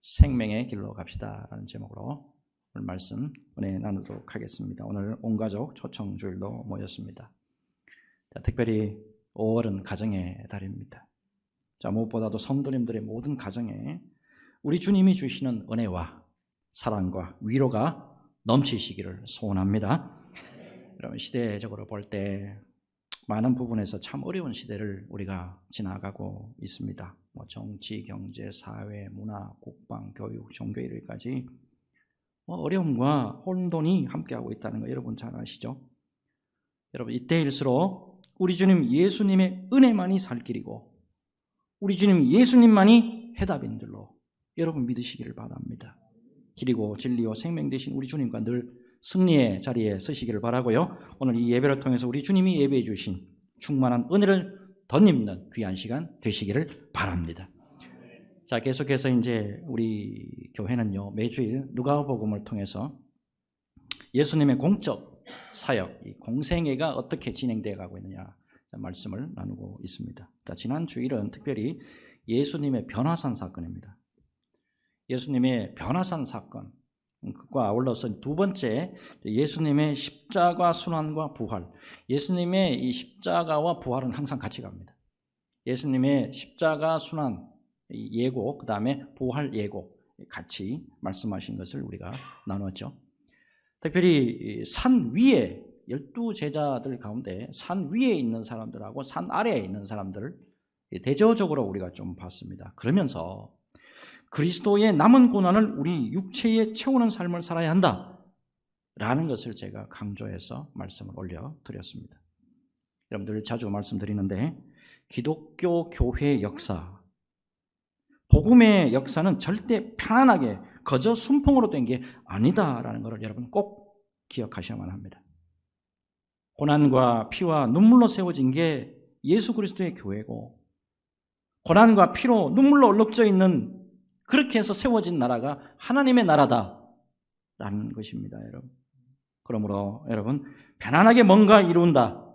생명의 길로 갑시다 라는 제목으로 오늘 말씀 은혜 나누도록 하겠습니다. 오늘 온가족 초청주일로 모였습니다. 자, 특별히 5월은 가정의 달입니다. 자, 무엇보다도 성도님들의 모든 가정에 우리 주님이 주시는 은혜와 사랑과 위로가 넘치시기를 소원합니다. 여러분, 시대적으로 볼 때 많은 부분에서 참 어려운 시대를 우리가 지나가고 있습니다. 정치, 경제, 사회, 문화, 국방, 교육, 종교 일까지 어려움과 혼돈이 함께하고 있다는 거 여러분 잘 아시죠? 여러분, 이때일수록 우리 주님 예수님의 은혜만이 살 길이고 우리 주님 예수님만이 해답인 줄로 여러분 믿으시기를 바랍니다. 길이고 진리요 생명 되신 우리 주님과 늘 승리의 자리에 서시기를 바라고요. 오늘 이 예배를 통해서 우리 주님이 예배해 주신 충만한 은혜를 덧입는 귀한 시간 되시기를 바랍니다. 자, 계속해서 이제 우리 교회는요, 매주일 누가복음을 통해서 예수님의 공적 사역, 이 공생애가 어떻게 진행되어 가고 있느냐 말씀을 나누고 있습니다. 자, 지난 주일은 특별히 예수님의 변화산 사건입니다. 예수님의 변화산 사건, 그과 아울러서 두 번째 예수님의 십자가 순환과 부활. 예수님의 이 십자가와 부활은 항상 같이 갑니다. 예수님의 십자가 순환 예고, 그 다음에 부활 예고 같이 말씀하신 것을 우리가 나눴죠. 특별히 산 위에 12제자들 가운데 산 위에 있는 사람들하고 산 아래에 있는 사람들을 대조적으로 우리가 좀 봤습니다. 그러면서 그리스도의 남은 고난을 우리 육체에 채우는 삶을 살아야 한다라는 것을 제가 강조해서 말씀을 올려드렸습니다. 여러분들 자주 말씀드리는데 기독교 교회의 역사, 복음의 역사는 절대 편안하게 거저 순풍으로 된 게 아니다라는 것을 여러분 꼭 기억하셔야만 합니다. 고난과 피와 눈물로 세워진 게 예수 그리스도의 교회고 고난과 피로 눈물로 얼룩져 있는 그렇게 해서 세워진 나라가 하나님의 나라다라는 것입니다, 여러분. 그러므로 여러분, 편안하게 뭔가 이룬다.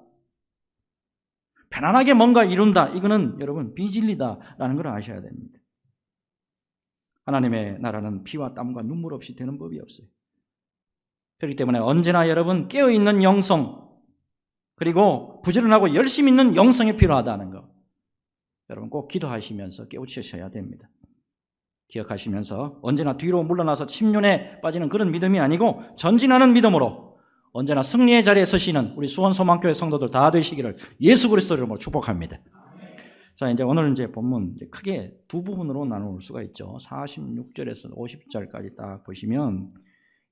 편안하게 뭔가 이룬다. 이거는 여러분 비진리다라는 걸 아셔야 됩니다. 하나님의 나라는 피와 땀과 눈물 없이 되는 법이 없어요. 그렇기 때문에 언제나 여러분 깨어있는 영성, 그리고 부지런하고 열심 있는 영성이 필요하다는 거. 여러분 꼭 기도하시면서 깨우치셔야 됩니다. 기억하시면서 언제나 뒤로 물러나서 침륜에 빠지는 그런 믿음이 아니고 전진하는 믿음으로 언제나 승리의 자리에 서시는 우리 수원소망교회 성도들 다 되시기를 예수 그리스도 이름으로 축복합니다. 자, 이제 오늘 이제 본문 크게 두 부분으로 나눌 수가 있죠. 46절에서 50절까지 딱 보시면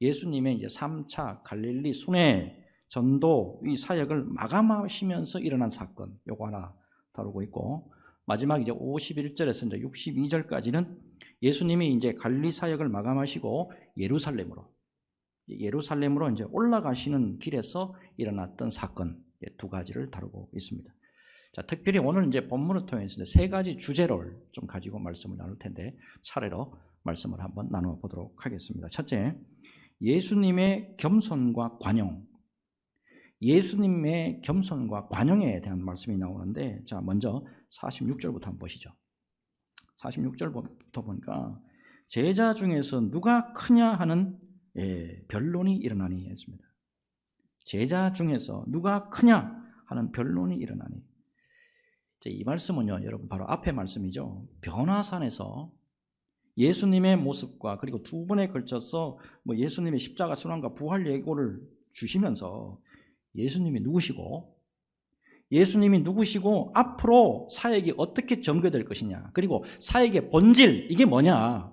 예수님의 이제 3차 갈릴리 순회 전도 이 사역을 마감하시면서 일어난 사건, 요거 하나 다루고 있고, 마지막 이제 51절에서 이제 62절까지는 예수님이 이제 갈릴리 사역을 마감하시고 예루살렘으로 이제 올라가시는 길에서 일어났던 사건 두 가지를 다루고 있습니다. 자, 특별히 오늘 이제 본문을 통해서 세 가지 주제를 좀 가지고 말씀을 나눌 텐데 차례로 말씀을 한번 나누어 보도록 하겠습니다. 첫째, 예수님의 겸손과 관용. 예수님의 겸손과 관용에 대한 말씀이 나오는데, 자, 먼저 46절부터 한번 보시죠. 46절부터 보니까 제자 중에서 누가 크냐 하는 변론이 일어나니 했습니다. 제자 중에서 누가 크냐 하는 변론이 일어나니. 이 말씀은요, 여러분 바로 앞에 말씀이죠. 변화산에서 예수님의 모습과 그리고 두 번에 걸쳐서 예수님의 십자가 순환과 부활 예고를 주시면서 예수님이 누구시고 앞으로 사역이 어떻게 전개될 것이냐, 그리고 사역의 본질 이게 뭐냐,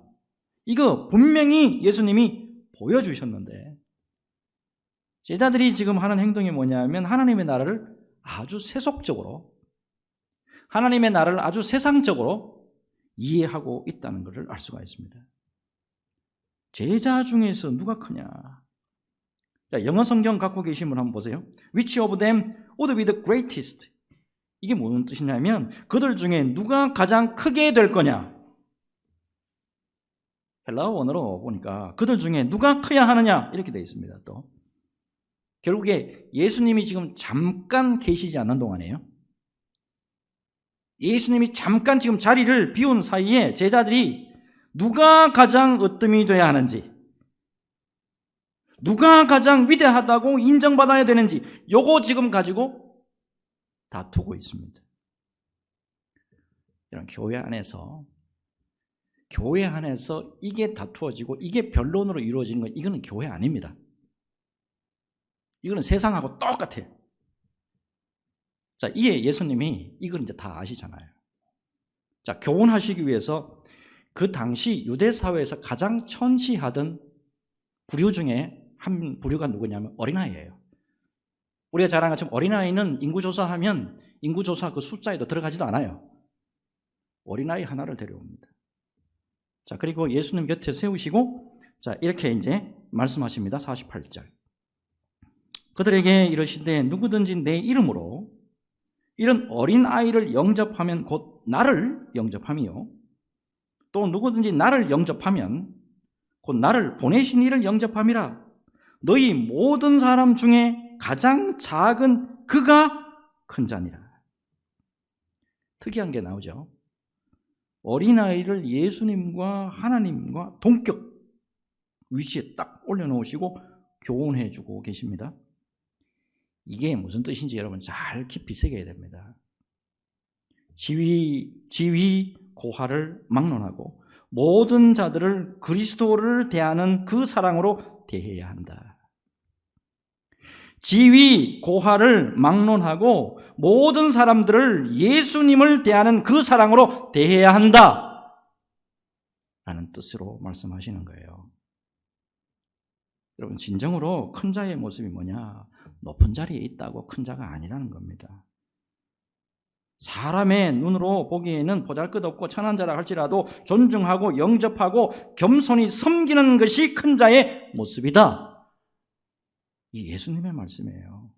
이거 분명히 예수님이 보여주셨는데 제자들이 지금 하는 행동이 뭐냐면 하나님의 나라를 아주 세속적으로, 하나님의 나라를 아주 세상적으로 이해하고 있다는 것을 알 수가 있습니다. 제자 중에서 누가 크냐. 자, 영어 성경 갖고 계신 분 한번 보세요. Which of them would be the greatest? 이게 무슨 뜻이냐면 그들 중에 누가 가장 크게 될 거냐. 헬라어 원어로 보니까 그들 중에 누가 커야 하느냐 이렇게 되어 있습니다. 또 결국에 예수님이 지금 잠깐 계시지 않는 동안이에요. 예수님이 잠깐 지금 자리를 비운 사이에 제자들이 누가 가장 으뜸이 돼야 하는지, 누가 가장 위대하다고 인정받아야 되는지, 요거 지금 가지고 다투고 있습니다. 이런 교회 안에서 이게 다투어지고 이게 변론으로 이루어지는 건 이거는 교회 아닙니다. 이거는 세상하고 똑같아요. 자, 이에 예수님이 이걸 이제 다 아시잖아요. 자, 교훈하시기 위해서 그 당시 유대 사회에서 가장 천시하던 부류 중에 한 부류가 누구냐면 어린아이예요. 우리가 잘 아는 것처럼 어린아이는 인구조사하면 인구조사 그 숫자에도 들어가지도 않아요. 어린아이 하나를 데려옵니다. 자, 그리고 예수님 곁에 세우시고, 자, 이렇게 이제 말씀하십니다. 48절. 그들에게 이르시되 누구든지 내 이름으로 이런 어린아이를 영접하면 곧 나를 영접함이요. 또 누구든지 나를 영접하면 곧 나를 보내신 이를 영접함이라. 너희 모든 사람 중에 가장 작은 그가 큰 자니라. 특이한 게 나오죠. 어린아이를 예수님과 하나님과 동격 위치에 딱 올려놓으시고 교훈해 주고 계십니다. 이게 무슨 뜻인지 여러분 잘 깊이 새겨야 됩니다. 지위 고하를 막론하고 모든 자들을 그리스도를 대하는 그 사랑으로 대해야 한다. 지위 고하를 막론하고 모든 사람들을 예수님을 대하는 그 사랑으로 대해야 한다 라는 뜻으로 말씀하시는 거예요. 여러분 진정으로 큰 자의 모습이 뭐냐? 높은 자리에 있다고 큰 자가 아니라는 겁니다. 사람의 눈으로 보기에는 보잘것없고 천한 자라 할지라도 존중하고 영접하고 겸손히 섬기는 것이 큰 자의 모습이다. 이 예수님의 말씀이에요.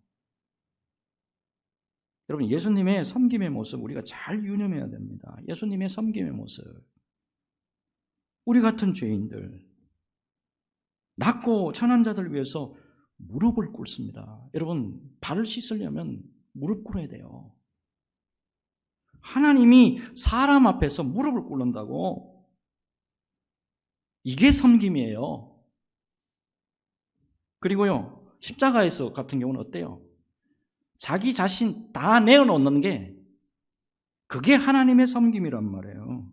여러분 예수님의 섬김의 모습 우리가 잘 유념해야 됩니다. 예수님의 섬김의 모습. 우리 같은 죄인들, 낮고 천한 자들 위해서 무릎을 꿇습니다. 여러분 발을 씻으려면 무릎 꿇어야 돼요. 하나님이 사람 앞에서 무릎을 꿇는다고? 이게 섬김이에요. 그리고요 십자가에서 같은 경우는 어때요? 자기 자신 다 내어놓는 게 그게 하나님의 섬김이란 말이에요.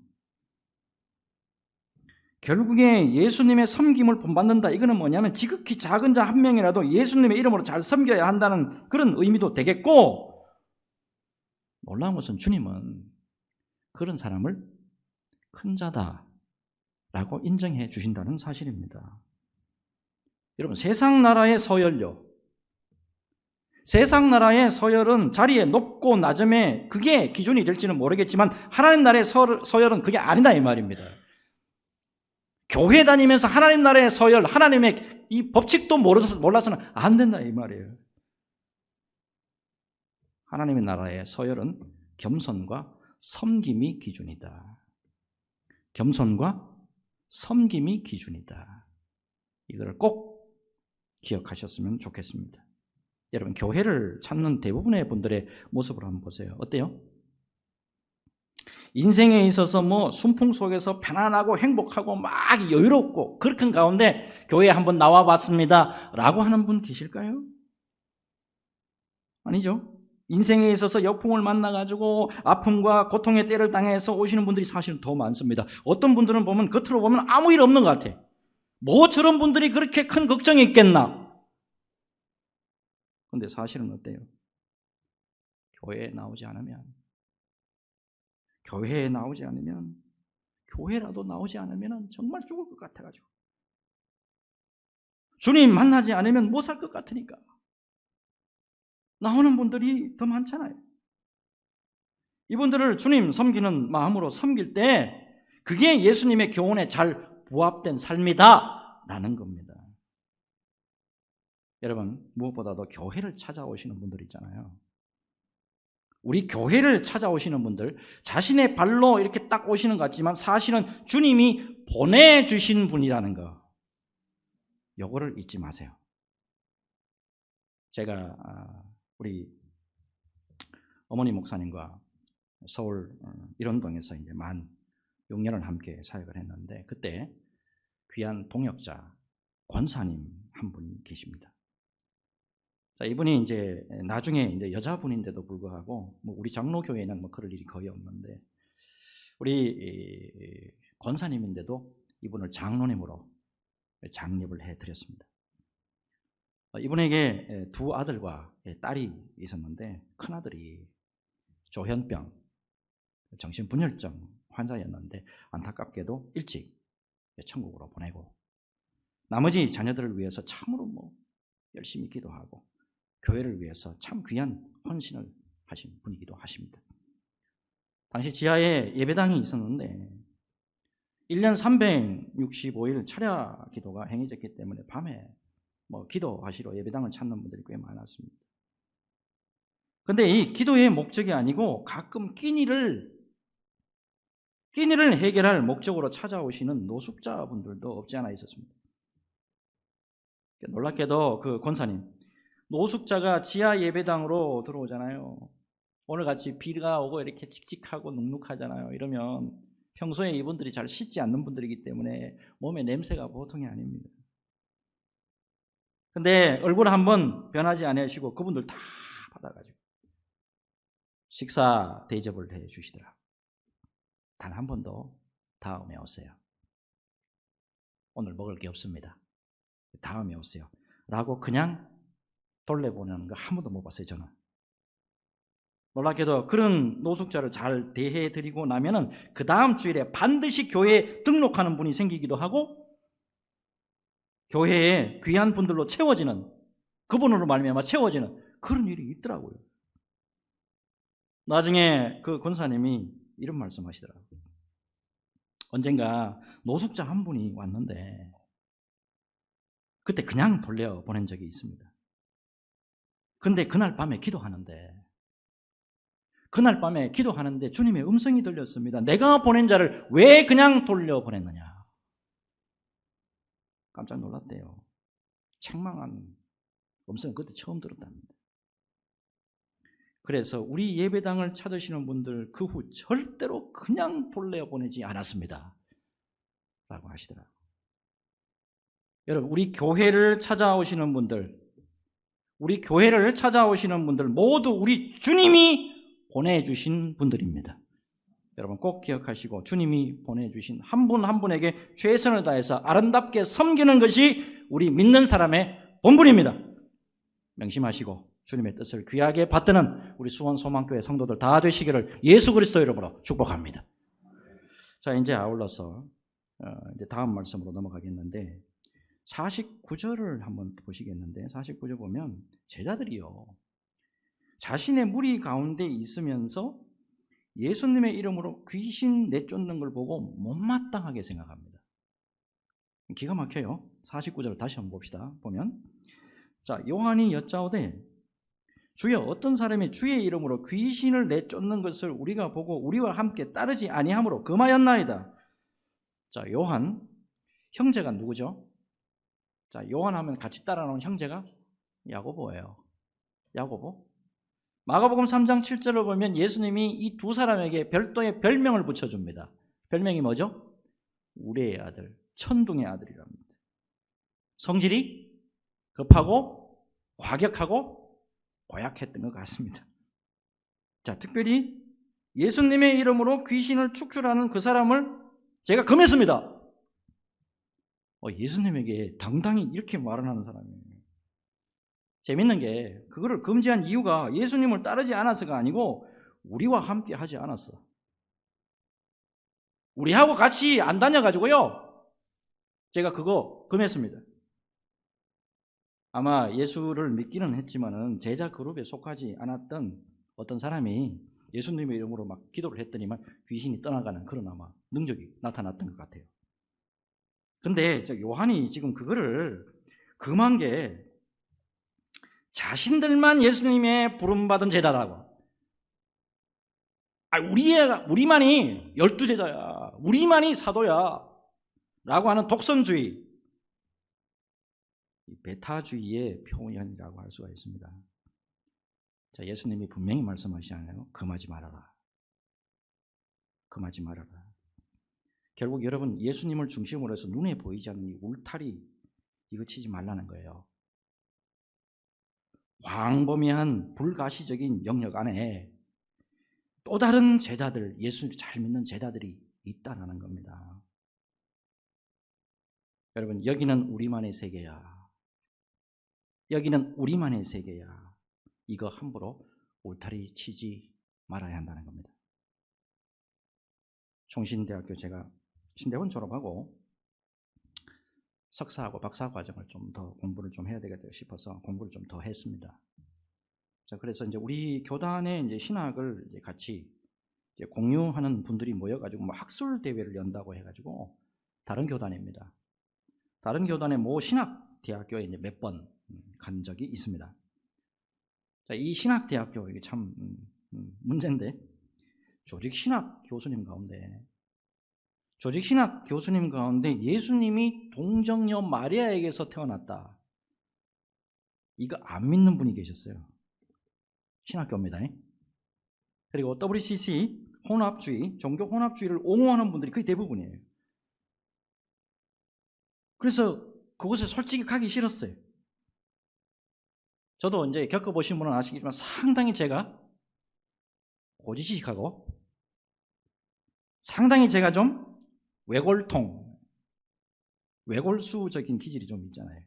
결국에 예수님의 섬김을 본받는다. 이거는 뭐냐면 지극히 작은 자 한 명이라도 예수님의 이름으로 잘 섬겨야 한다는 그런 의미도 되겠고, 놀라운 것은 주님은 그런 사람을 큰 자다라고 인정해 주신다는 사실입니다. 여러분 세상 나라의 서열요, 세상 나라의 서열은 자리에 높고 낮음에 그게 기준이 될지는 모르겠지만 하나님 나라의 서열은 그게 아니다 이 말입니다. 교회 다니면서 하나님 나라의 서열, 하나님의 이 법칙도 몰라서는 안 된다 이 말이에요. 하나님의 나라의 서열은 겸손과 섬김이 기준이다. 겸손과 섬김이 기준이다. 이걸 꼭 기억하셨으면 좋겠습니다. 여러분 교회를 찾는 대부분의 분들의 모습을 한번 보세요. 어때요? 인생에 있어서 뭐 순풍 속에서 편안하고 행복하고 막 여유롭고 그렇게 가운데 교회에 한번 나와봤습니다 라고 하는 분 계실까요? 아니죠. 인생에 있어서 역풍을 만나가지고 아픔과 고통의 때를 당해서 오시는 분들이 사실은 더 많습니다. 어떤 분들은 보면 겉으로 보면 아무 일 없는 것 같아. 뭐 저런 분들이 그렇게 큰 걱정이 있겠나? 그런데 사실은 어때요? 교회에 나오지 않으면, 교회라도 나오지 않으면 정말 죽을 것 같아가지고, 주님 만나지 않으면 못 살 것 같으니까 나오는 분들이 더 많잖아요. 이분들을 주님 섬기는 마음으로 섬길 때 그게 예수님의 교훈에 잘 부합된 삶이다 라는 겁니다. 여러분 무엇보다도 교회를 찾아오시는 분들 있잖아요. 우리 교회를 찾아오시는 분들 자신의 발로 이렇게 딱 오시는 것 같지만 사실은 주님이 보내주신 분이라는 거, 요거를 잊지 마세요. 제가 우리 어머니 목사님과 서울 일원동에서 이제 만 6년을 함께 사역을 했는데 그때 귀한 동역자 권사님 한 분이 계십니다. 자, 이분이 이제 나중에 이제 여자분인데도 불구하고 뭐 우리 장로교회는 뭐 그럴 일이 거의 없는데 우리 권사님인데도 이분을 장로님으로 장립을 해드렸습니다. 이분에게 두 아들과 딸이 있었는데 큰아들이 조현병, 정신분열증 환자였는데 안타깝게도 일찍 천국으로 보내고 나머지 자녀들을 위해서 참으로 뭐 열심히 기도하고 교회를 위해서 참 귀한 헌신을 하신 분이기도 하십니다. 당시 지하에 예배당이 있었는데 1년 365일 철야 기도가 행해졌기 때문에 밤에 뭐 기도하시러 예배당을 찾는 분들이 꽤 많았습니다. 근데 이 기도의 목적이 아니고 가끔 끼니를 해결할 목적으로 찾아오시는 노숙자분들도 없지 않아 있었습니다. 놀랍게도 그 권사님, 노숙자가 지하 예배당으로 들어오잖아요. 오늘같이 비가 오고 이렇게 칙칙하고 눅눅하잖아요. 이러면 평소에 이분들이 잘 씻지 않는 분들이기 때문에 몸에 냄새가 보통이 아닙니다. 근데 얼굴 한번 변하지 않으시고 그분들 다 받아가지고 식사 대접을 해 주시더라. 단 한 번도 다음에 오세요. 오늘 먹을 게 없습니다. 다음에 오세요. 라고 그냥 돌려보내는 거 한 번도 못 봤어요, 저는. 놀랍게도 그런 노숙자를 잘 대해드리고 나면은 그 다음 주일에 반드시 교회에 등록하는 분이 생기기도 하고 교회에 귀한 분들로 채워지는, 그분으로 말미암아 채워지는 그런 일이 있더라고요. 나중에 그 권사님이 이런 말씀하시더라고요. 언젠가 노숙자 한 분이 왔는데 그때 그냥 돌려보낸 적이 있습니다. 근데 그날 밤에 기도하는데 주님의 음성이 들렸습니다. 내가 보낸 자를 왜 그냥 돌려보냈느냐. 깜짝 놀랐대요. 책망한 음성을 그때 처음 들었답니다. 그래서 우리 예배당을 찾으시는 분들 그 후 절대로 그냥 돌려보내지 않았습니다. 라고 하시더라고요. 여러분, 우리 교회를 찾아오시는 분들 모두 우리 주님이 보내주신 분들입니다. 여러분 꼭 기억하시고 주님이 보내주신 한 분 한 분에게 최선을 다해서 아름답게 섬기는 것이 우리 믿는 사람의 본분입니다. 명심하시고 주님의 뜻을 귀하게 받드는 우리 수원 소망교회 성도들 다 되시기를 예수 그리스도 이름으로 축복합니다. 자, 이제 아울러서 이제 다음 말씀으로 넘어가겠는데 49절을 한번 보시겠는데 49절 보면 제자들이요 자신의 무리 가운데 있으면서 예수님의 이름으로 귀신 내쫓는 걸 보고 못마땅하게 생각합니다. 기가 막혀요. 49절을 다시 한번 봅시다. 보면 자, 요한이 여짜오되 주여 어떤 사람이 주의 이름으로 귀신을 내쫓는 것을 우리가 보고 우리와 함께 따르지 아니하므로 금하였나이다. 자, 요한 형제가 누구죠? 자, 요한 하면 같이 따라오는 형제가 야고보예요. 야고보. 마가복음 3장 7절을 보면 예수님이 이 두 사람에게 별도의 별명을 붙여줍니다. 별명이 뭐죠? 우레의 아들, 천둥의 아들이랍니다. 성질이 급하고 과격하고 고약했던 것 같습니다. 자, 특별히 예수님의 이름으로 귀신을 축출하는 그 사람을 제가 금했습니다. 예수님에게 당당히 이렇게 말을 하는 사람이에요. 재밌는 게 그거를 금지한 이유가 예수님을 따르지 않아서가 아니고 우리와 함께 하지 않았어. 우리하고 같이 안 다녀가지고요. 제가 그거 금했습니다. 아마 예수를 믿기는 했지만은 제자 그룹에 속하지 않았던 어떤 사람이 예수님의 이름으로 막 기도를 했더니만 귀신이 떠나가는 그런 아마 능력이 나타났던 것 같아요. 근데 요한이 지금 그거를 금한 게 자신들만 예수님의 부름받은 제자라고. 우리만이 12제자야. 우리만이 사도야. 라고 하는 독선주의. 베타주의의 표현이라고 할 수가 있습니다. 자, 예수님이 분명히 말씀하시잖아요. 금하지 말아라. 금하지 말아라. 결국 여러분 예수님을 중심으로 해서 눈에 보이지 않는 이 울타리 이거 치지 말라는 거예요. 광범위한 불가시적인 영역 안에 또 다른 제자들, 예수를 잘 믿는 제자들이 있다라는 겁니다. 여러분 여기는 우리만의 세계야. 여기는 우리만의 세계야. 이거 함부로 울타리 치지 말아야 한다는 겁니다. 총신대학교 제가 신대원 졸업하고 석사하고 박사 과정을 좀 더 공부를 좀 해야 되겠다 싶어서 공부를 좀 더 했습니다. 자, 그래서 이제 우리 교단에 이제 신학을 이제 같이 이제 공유하는 분들이 모여가지고 뭐 학술 대회를 연다고 해가지고 다른 교단입니다. 다른 교단의 모 신학 대학교에 이제 몇 번 간 적이 있습니다. 자, 이 신학 대학교 이게 참 문제인데 조직 신학 교수님 가운데 예수님이 동정녀 마리아에게서 태어났다. 이거 안 믿는 분이 계셨어요. 신학교입니다. 그리고 WCC 혼합주의, 종교 혼합주의를 옹호하는 분들이 거의 대부분이에요. 그래서 그곳에 솔직히 가기 싫었어요. 저도 이제 겪어보신 분은 아시겠지만 상당히 제가 고지식하고 상당히 제가 좀 외골수적인 기질이 좀 있잖아요.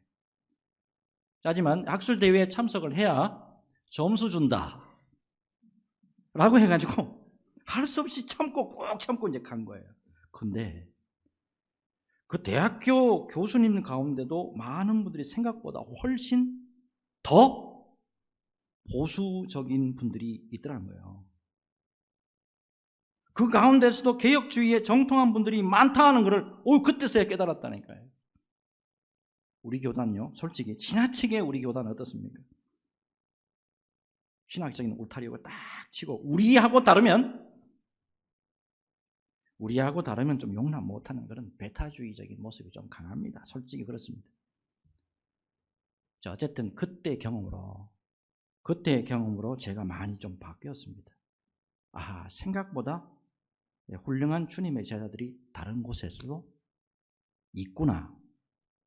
하지만 학술대회에 참석을 해야 점수 준다 라고 해가지고 할 수 없이 꼭 참고 이제 간 거예요. 근데 그 대학교 교수님 가운데도 많은 분들이 생각보다 훨씬 더 보수적인 분들이 있더라는 거예요. 그 가운데서도 개혁주의에 정통한 분들이 많다는 것을 그때서야 깨달았다니까요. 우리 교단요, 솔직히 지나치게 우리 교단은 어떻습니까? 신학적인 울타리를 딱 치고 우리하고 다르면 좀 용납 못하는 그런 배타주의적인 모습이 좀 강합니다. 솔직히 그렇습니다. 자, 어쨌든 그때 경험으로 제가 많이 좀 바뀌었습니다. 생각보다 훌륭한 주님의 제자들이 다른 곳에서도 있구나.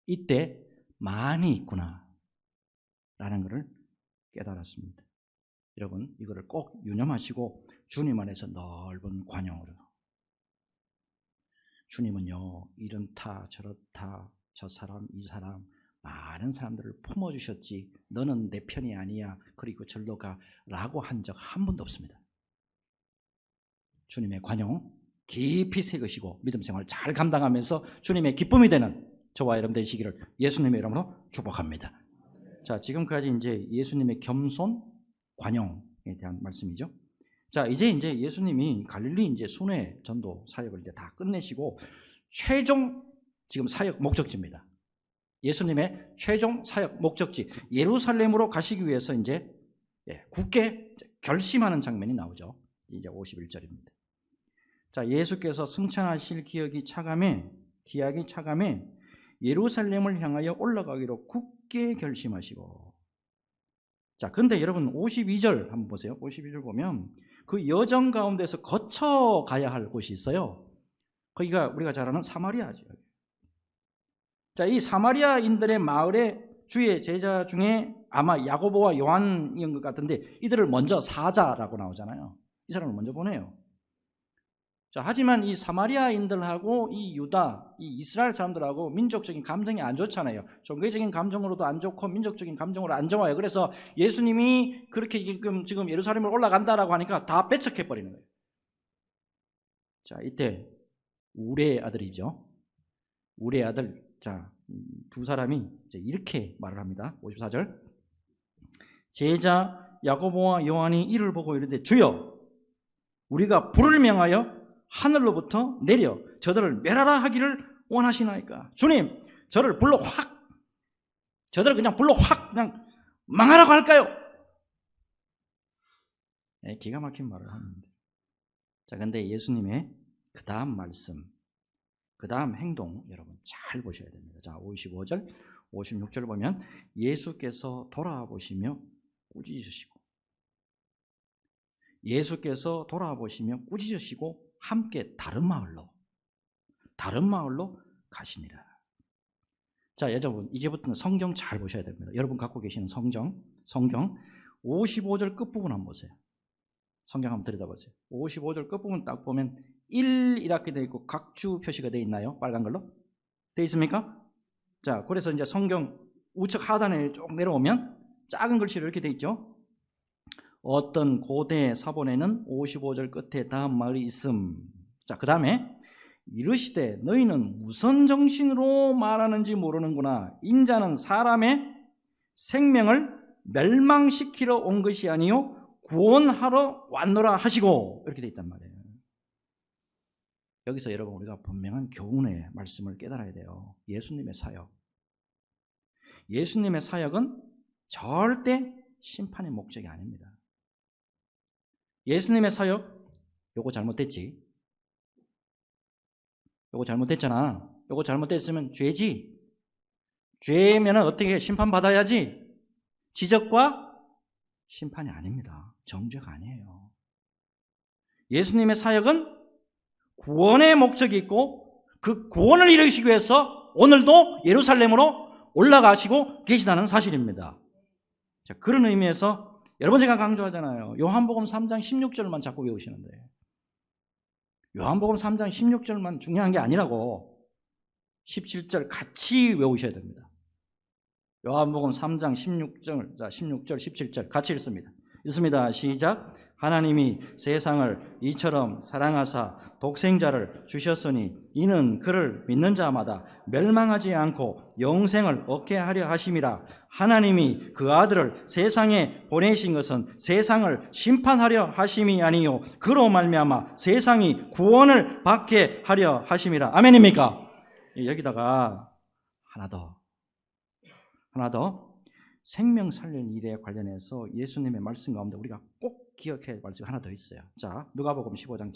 이때 많이 있구나. 라는 것을 깨달았습니다. 여러분 이거를 꼭 유념하시고 주님 안에서 넓은 관용으로 주님은요 이렇다 저렇다 저 사람 이 사람 많은 사람들을 품어주셨지 너는 내 편이 아니야 그리고 절로 가라고 한 적 한 번도 없습니다. 주님의 관용 깊이 새기시고 믿음 생활을 잘 감당하면서 주님의 기쁨이 되는 저와 여러분 되시기를 예수님의 이름으로 축복합니다. 자, 지금까지 이제 예수님의 겸손 관용에 대한 말씀이죠. 자, 이제 예수님이 갈릴리 이제 순회 전도 사역을 이제 다 끝내시고 최종 지금 사역 목적지입니다. 예수님의 최종 사역 목적지 예루살렘으로 가시기 위해서 이제 굳게 결심하는 장면이 나오죠. 이제 51절입니다. 자, 예수께서 승천하실 기약이 차감해 예루살렘을 향하여 올라가기로 굳게 결심하시고. 자, 근데 여러분 52절 한번 보세요. 52절 보면 그 여정 가운데서 거쳐 가야 할 곳이 있어요. 거기가 우리가 잘 아는 사마리아죠. 자, 이 사마리아인들의 마을에 주의 제자 중에 아마 야고보와 요한인 것 같은데 이들을 먼저 사자라고 나오잖아요. 이 사람을 먼저 보내요. 자, 하지만 이 사마리아인들하고 이 유다, 이 이스라엘 사람들하고 민족적인 감정이 안 좋잖아요. 종교적인 감정으로도 안 좋고 민족적인 감정으로 안 좋아요. 그래서 예수님이 그렇게 지금 예루살렘을 올라간다라고 하니까 다 배척해 버리는 거예요. 자, 이때 우레의 아들이죠. 우레의 아들. 자, 두 사람이 이렇게 말을 합니다. 54절. 제자 야고보와 요한이 이를 보고 이르되 주여 우리가 불을 명하여 하늘로부터 내려 저들을 멸하라 하기를 원하시나이까. 주님, 저들을 그냥 불로 확 그냥 망하라고 할까요? 네, 기가 막힌 말을 하는데. 자, 근데 예수님의 그 다음 말씀, 그 다음 행동 여러분 잘 보셔야 됩니다. 자, 55절, 56절 보면 예수께서 돌아보시며 꾸짖으시고 함께 다른 다른 마을로 가시니라. 자, 여러분 이제부터는 성경 잘 보셔야 됩니다. 여러분 갖고 계시는 성경 55절 끝부분 한번 보세요. 성경 한번 들여다보세요. 55절 끝부분 딱 보면 1 이렇게 되어 있고 각주 표시가 되어 있나요? 빨간 걸로? 되어 있습니까? 자, 그래서 이제 성경 우측 하단에 쭉 내려오면 작은 글씨로 이렇게 되어 있죠. 어떤 고대 사본에는 55절 끝에 다음 말이 있음. 자, 그 다음에 이르시되 너희는 무슨 정신으로 말하는지 모르는구나. 인자는 사람의 생명을 멸망시키러 온 것이 아니요 구원하러 왔노라 하시고, 이렇게 되어 있단 말이에요. 여기서 여러분 우리가 분명한 교훈의 말씀을 깨달아야 돼요. 예수님의 사역은 절대 심판의 목적이 아닙니다. 예수님의 사역, 요거 잘못됐지, 요거 잘못됐잖아, 요거 잘못됐으면 죄지, 죄면 어떻게 심판받아야지, 지적과 심판이 아닙니다. 정죄가 아니에요. 예수님의 사역은 구원의 목적이 있고 그 구원을 이루시기 위해서 오늘도 예루살렘으로 올라가시고 계시다는 사실입니다. 자, 그런 의미에서 여러분 제가 강조하잖아요. 요한복음 3장 16절만 자꾸 외우시는데, 요한복음 3장 16절만 중요한 게 아니라고 17절 같이 외우셔야 됩니다. 요한복음 3장 16절, 17절 같이 읽습니다. 읽습니다. 시작. 하나님이 세상을 이처럼 사랑하사 독생자를 주셨으니 이는 그를 믿는 자마다 멸망하지 않고 영생을 얻게 하려 하심이라. 하나님이 그 아들을 세상에 보내신 것은 세상을 심판하려 하심이 아니요 그로 말미암아 세상이 구원을 받게 하려 하심이라. 아멘입니까? 여기다가 하나 더 생명 살리는 일에 관련해서 예수님의 말씀 가운데 우리가 꼭 기억해야 할 말씀이 하나 더 있어요. 자, 누가복음 15장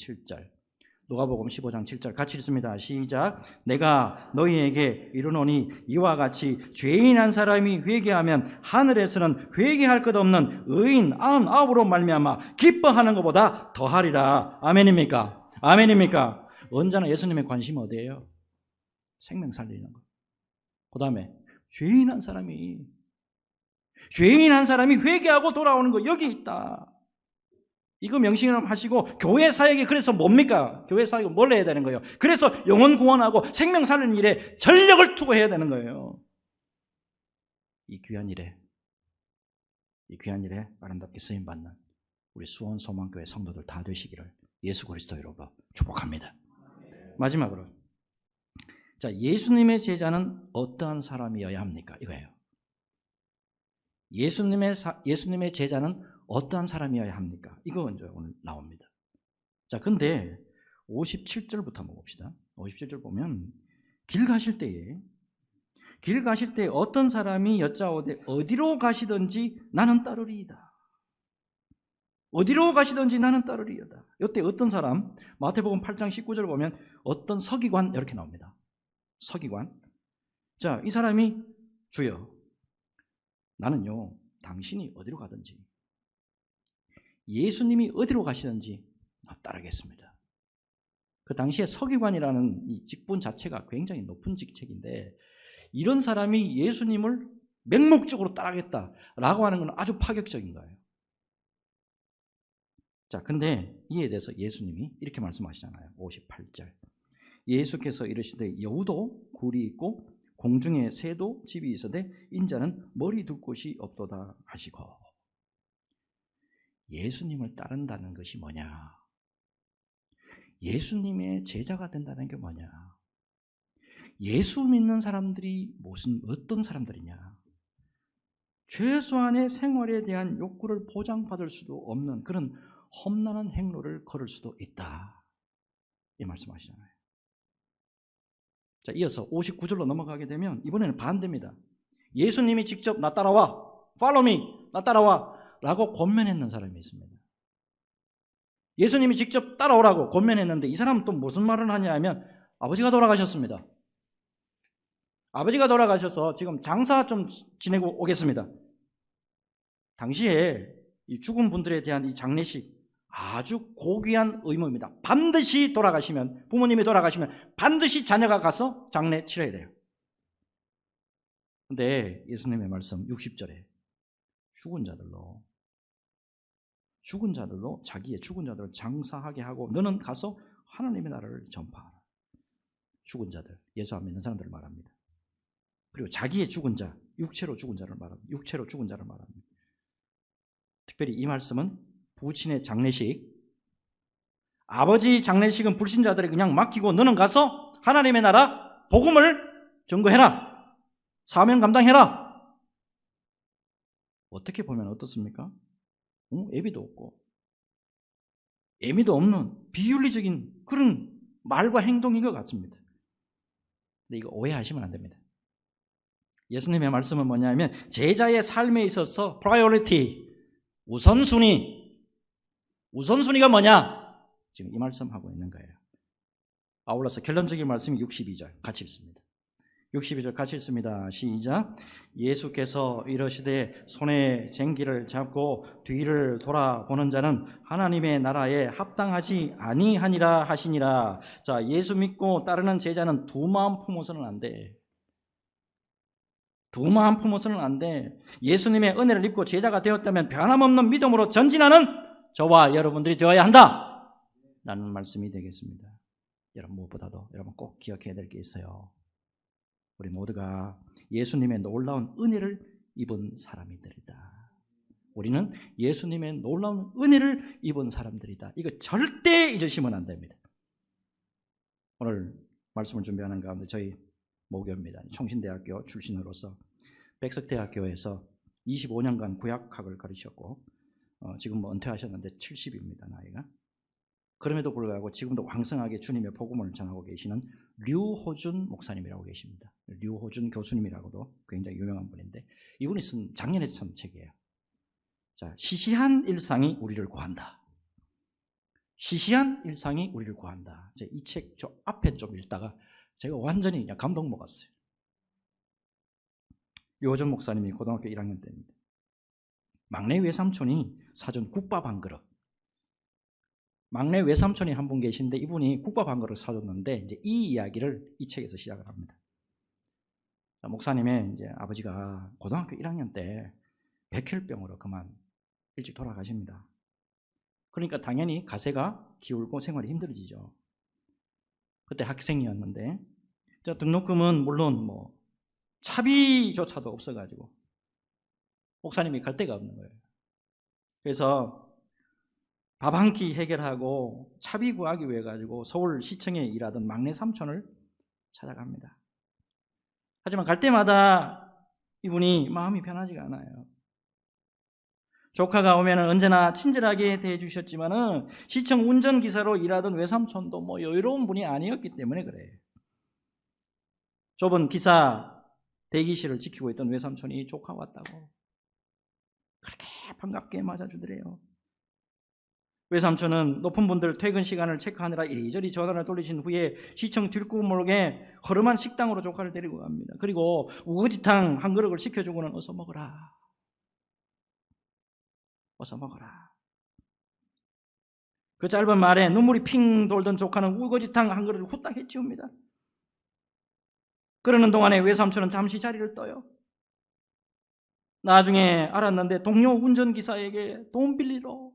7절 같이 읽습니다. 시작. 내가 너희에게 이르노니 이와 같이 죄인 한 사람이 회개하면 하늘에서는 회개할 것 없는 의인 99으로 말미암아 기뻐하는 것보다 더하리라. 아멘입니까? 아멘입니까? 언제나 예수님의 관심은 어디예요? 생명 살리는 것. 그 다음에 죄인 한 사람이 회개하고 돌아오는 거, 여기 있다. 이거 명심을 하시고, 교회 사역이 그래서 뭡니까? 교회 사역은 뭘 해야 되는 거예요? 그래서 영혼 구원하고 생명 살리는 일에 전력을 투구해야 되는 거예요. 이 귀한 일에 아름답게 쓰임받는 우리 수원 소망교회 성도들 다 되시기를 예수 그리스도 이름으로 축복합니다. 마지막으로, 자, 예수님의 제자는 어떠한 사람이어야 합니까? 이거예요. 예수님의 제자는 어떠한 사람이어야 합니까? 이거 이제 오늘 나옵니다. 자, 근데 57절부터 한번 봅시다. 57절 보면 길 가실 때에 어떤 사람이 여짜오되 어디로 가시든지 나는 따르리이다. 어디로 가시든지 나는 따르리이다. 이때 어떤 사람, 마태복음 8장 19절 보면 어떤 서기관 이렇게 나옵니다. 서기관. 자, 이 사람이 주여, 나는요 당신이 어디로 가든지 예수님이 어디로 가시든지 따르겠습니다. 그 당시에 서기관이라는 이 직분 자체가 굉장히 높은 직책인데, 이런 사람이 예수님을 맹목적으로 따르겠다라고 하는 건 아주 파격적인 거예요. 자, 근데 이에 대해서 예수님이 이렇게 말씀하시잖아요. 58절. 예수께서 이르시되 여우도 굴이 있고 공중에 새도 집이 있으되 인자는 머리 둘 곳이 없도다 하시고. 예수님을 따른다는 것이 뭐냐? 예수님의 제자가 된다는 게 뭐냐? 예수 믿는 사람들이 어떤 사람들이냐? 최소한의 생활에 대한 욕구를 보장받을 수도 없는 그런 험난한 행로를 걸을 수도 있다. 이 말씀하시잖아요. 자, 이어서 59절로 넘어가게 되면 이번에는 반대입니다. 예수님이 직접 나 따라와, follow me, 나 따라와 라고 권면했는 사람이 있습니다. 예수님이 직접 따라오라고 권면했는데 이 사람은 또 무슨 말을 하냐 하면 아버지가 돌아가셨습니다. 아버지가 돌아가셔서 지금 장사 좀 지내고 오겠습니다. 당시에 이 죽은 분들에 대한 이 장례식 아주 고귀한 의무입니다. 반드시 돌아가시면, 부모님이 돌아가시면 반드시 자녀가 가서 장례 치러야 돼요. 근데 예수님의 말씀 60절에 죽은 자들로 자기의 죽은 자들을 장사하게 하고 너는 가서 하나님의 나라를 전파하라. 죽은 자들, 예수 안 믿는 사람들을 말합니다. 그리고 자기의 죽은 자, 육체로 죽은 자를 말합니다. 육체로 죽은 자를 말합니다. 특별히 이 말씀은 부친의 장례식, 아버지 장례식은 불신자들이 그냥 맡기고 너는 가서 하나님의 나라 복음을 전거해라. 사명 감당해라. 어떻게 보면 어떻습니까? 애비도 없고 애미도 없는 비윤리적인 그런 말과 행동인 것 같습니다. 근데 이거 오해하시면 안 됩니다. 예수님의 말씀은 뭐냐면 제자의 삶에 있어서 priority, 우선순위가 뭐냐? 지금 이 말씀하고 있는 거예요. 아울러서 결론적인 말씀이 62절 같이 읽습니다. 62절 같이 읽습니다. 시작. 예수께서 이러시되 손에 쟁기를 잡고 뒤를 돌아보는 자는 하나님의 나라에 합당하지 아니하니라 하시니라. 자, 예수 믿고 따르는 제자는 두 마음 품어서는 안 돼. 두 마음 품어서는 안 돼. 예수님의 은혜를 입고 제자가 되었다면 변함없는 믿음으로 전진하는 저와 여러분들이 되어야 한다 라는 말씀이 되겠습니다. 여러분 무엇보다도 여러분 꼭 기억해야 될 게 있어요. 우리 모두가 예수님의 놀라운 은혜를 입은 사람이들이다. 우리는 예수님의 놀라운 은혜를 입은 사람들이다. 이거 절대 잊으시면 안 됩니다. 오늘 말씀을 준비하는 가운데 저희 모교입니다. 총신대학교 출신으로서 백석대학교에서 25년간 구약학을 가르쳤고 지금 은퇴하셨는데 70입니다. 나이가. 그럼에도 불구하고 지금도 왕성하게 주님의 복음을 전하고 계시는 류호준 목사님이라고 계십니다. 류호준 교수님이라고도 굉장히 유명한 분인데 이분이 작년에 쓴 책이에요. 자, 시시한 일상이 우리를 구한다. 시시한 일상이 우리를 구한다. 이 책 앞에 좀 읽다가 제가 완전히 그냥 감동 먹었어요. 류호준 목사님이 고등학교 1학년 때입니다. 막내 외삼촌이 사준 국밥 한 그릇. 막내 외삼촌이 한 분 계신데 이분이 국밥 한 그릇 사줬는데 이제 이 이야기를 이 책에서 시작을 합니다. 목사님의 이제 아버지가 고등학교 1학년 때 백혈병으로 그만 일찍 돌아가십니다. 그러니까 당연히 가세가 기울고 생활이 힘들어지죠. 그때 학생이었는데 등록금은 물론 차비조차도 없어가지고 목사님이 갈 데가 없는 거예요. 그래서 밥 한 끼 해결하고 차비 구하기 위해 가지고 서울시청에 일하던 막내 삼촌을 찾아갑니다. 하지만 갈 때마다 이분이 마음이 편하지가 않아요. 조카가 오면 언제나 친절하게 대해주셨지만은 시청 운전기사로 일하던 외삼촌도 여유로운 분이 아니었기 때문에 그래요. 좁은 기사 대기실을 지키고 있던 외삼촌이 조카 왔다고 그렇게 반갑게 맞아주더래요. 외삼촌은 높은 분들 퇴근 시간을 체크하느라 이리저리 전화를 돌리신 후에 시청 뒷골목에 허름한 식당으로 조카를 데리고 갑니다. 그리고 우거지탕 한 그릇을 시켜주고는 어서 먹어라. 어서 먹어라. 그 짧은 말에 눈물이 핑 돌던 조카는 우거지탕 한 그릇을 후딱 해치웁니다. 그러는 동안에 외삼촌은 잠시 자리를 떠요. 나중에 알았는데 동료 운전기사에게 돈 빌리러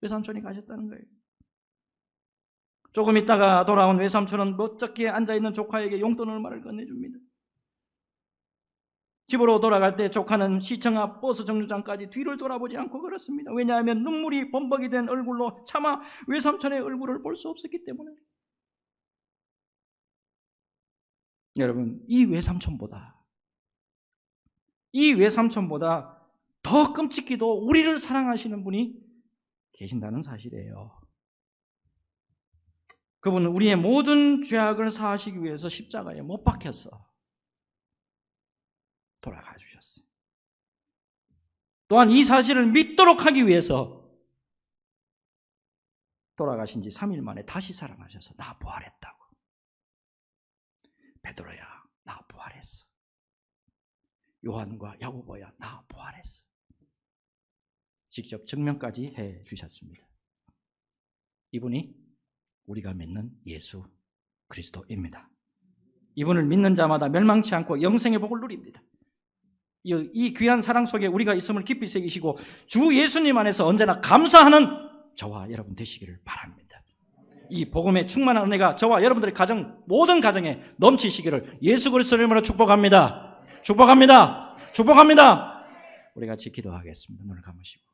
외삼촌이 가셨다는 거예요. 조금 있다가 돌아온 외삼촌은 멋쩍게 앉아있는 조카에게 용돈 얼마를 건네줍니다. 집으로 돌아갈 때 조카는 시청 앞 버스 정류장까지 뒤를 돌아보지 않고 걸었습니다. 왜냐하면 눈물이 범벅이 된 얼굴로 차마 외삼촌의 얼굴을 볼 수 없었기 때문에. 여러분, 이 외삼촌보다 더 끔찍히도 우리를 사랑하시는 분이 계신다는 사실이에요. 그분은 우리의 모든 죄악을 사하시기 위해서 십자가에 못 박혔어. 돌아가 주셨어요. 또한 이 사실을 믿도록 하기 위해서 돌아가신 지 3일 만에 다시 살아나셔서 나 부활했다고. 베드로야, 나 부활했어. 요한과 야고보야, 나 부활했어. 직접 증명까지 해 주셨습니다. 이분이 우리가 믿는 예수 그리스도입니다. 이분을 믿는 자마다 멸망치 않고 영생의 복을 누립니다. 이 귀한 사랑 속에 우리가 있음을 깊이 새기시고 주 예수님 안에서 언제나 감사하는 저와 여러분 되시기를 바랍니다. 이 복음의 충만한 은혜가 저와 여러분들의 가정, 모든 가정에 넘치시기를 예수 그리스도의 이름으로 축복합니다. 축복합니다. 축복합니다. 우리 같이 기도하겠습니다. 눈을 감으시고.